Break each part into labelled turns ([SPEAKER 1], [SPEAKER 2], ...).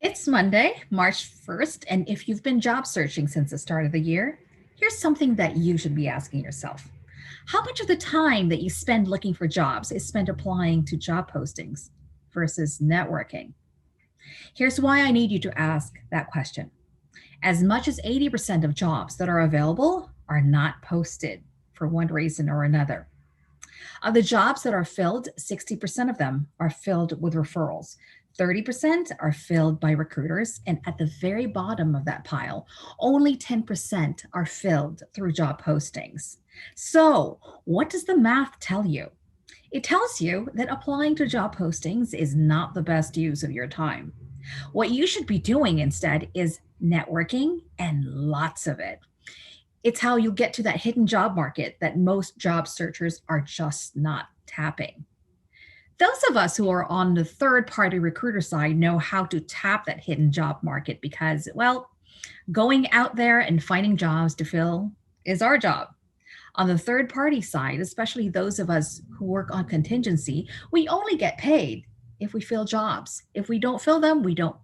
[SPEAKER 1] It's Monday, March 1st, and if you've been job searching since the start of the year, here's something that you should be asking yourself. How much of the time that you spend looking for jobs is spent applying to job postings versus networking? Here's why I need you to ask that question. As much as 80% of jobs that are available are not posted for one reason or another. Of the jobs that are filled, 60% of them are filled with referrals. 30% are filled by recruiters. And at the very bottom of that pile, only 10% are filled through job postings. So, what does the math tell you? It tells you that applying to job postings is not the best use of your time. What you should be doing instead is networking and lots of it. It's how you get to that hidden job market that most job searchers are just not tapping. Those of us who are on the third party recruiter side know how to tap that hidden job market because, well, going out there and finding jobs to fill is our job. On the third party side, especially those of us who work on contingency, we only get paid if we fill jobs. If we don't fill them, we don't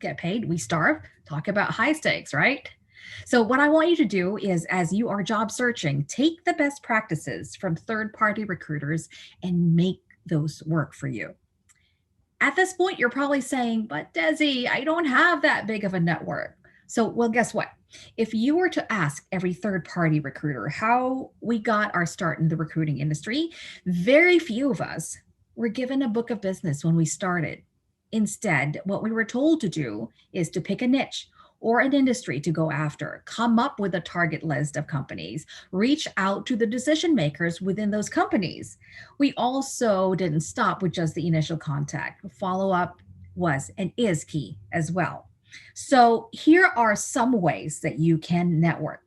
[SPEAKER 1] get paid, we starve. Talk about high stakes, right? So, what I want you to do is, as you are job searching, take the best practices from third party recruiters and make those work for you. At this point, you're probably saying, but Desi, I don't have that big of a network. So, well, guess what? If you were to ask every third party recruiter how we got our start in the recruiting industry, very few of us were given a book of business when we started. Instead, what we were told to do is to pick a niche or an industry to go after, come up with a target list of companies, reach out to the decision makers within those companies. We also didn't stop with just the initial contact. Follow up was and is key as well. So, here are some ways that you can network.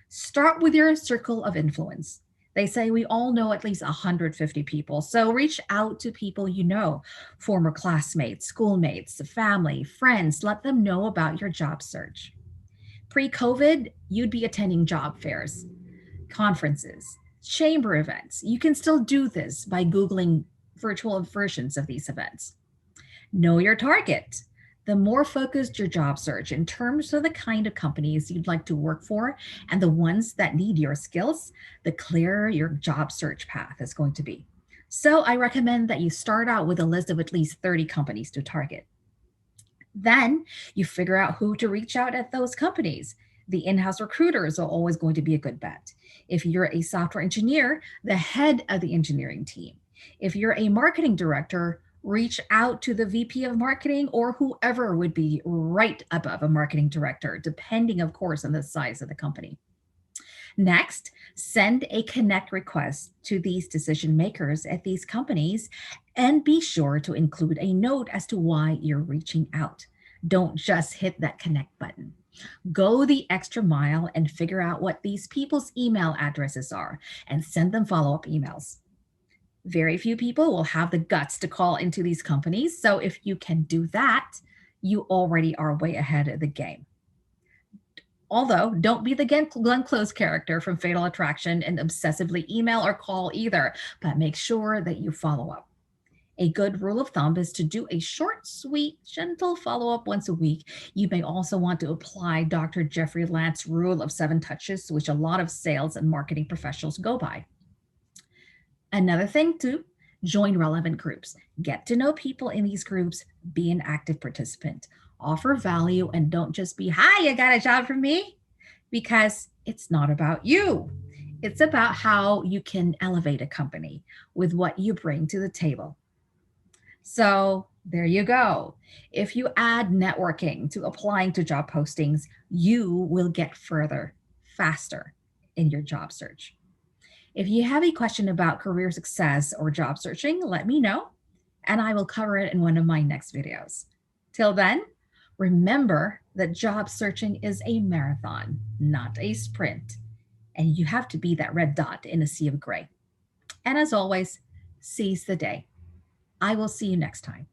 [SPEAKER 1] Start with your circle of influence. They say we all know at least 150 people. So reach out to people you know, former classmates, schoolmates, family, friends. Let them know about your job search. Pre COVID, you'd be attending job fairs, conferences, chamber events. You can still do this by Googling virtual versions of these events. Know your target. The more focused your job search in terms of the kind of companies you'd like to work for and the ones that need your skills, the clearer your job search path is going to be. So I recommend that you start out with a list of at least 30 companies to target. Then you figure out who to reach out at those companies. The in house recruiters are always going to be a good bet. If you're a software engineer, the head of the engineering team. If you're a marketing director, reach out to the VP of marketing or whoever would be right above a marketing director, depending, of course, on the size of the company. Next, send a connect request to these decision makers at these companies and be sure to include a note as to why you're reaching out. Don't just hit that connect button. Go the extra mile and figure out what these people's email addresses are and send them follow up emails. Very few people will have the guts to call into these companies. So if you can do that, you already are way ahead of the game. Although, don't be the Glenn Close character from Fatal Attraction and obsessively email or call either, but make sure that you follow up. A good rule of thumb is to do a short, sweet, gentle follow up once a week. You may also want to apply Dr. Jeffrey Lantz's rule of 7 touches, which a lot of sales and marketing professionals go by. Another thing, too, join relevant groups. Get to know people in these groups, be an active participant, offer value, and don't just be, hi, you got a job for me? Because it's not about you. It's about how you can elevate a company with what you bring to the table. So there you go. If you add networking to applying to job postings, you will get further faster in your job search. If you have a question about career success or job searching, let me know, and I will cover it in one of my next videos. Till then, remember that job searching is a marathon, not a sprint, and you have to be that red dot in a sea of gray. And as always, seize the day. I will see you next time.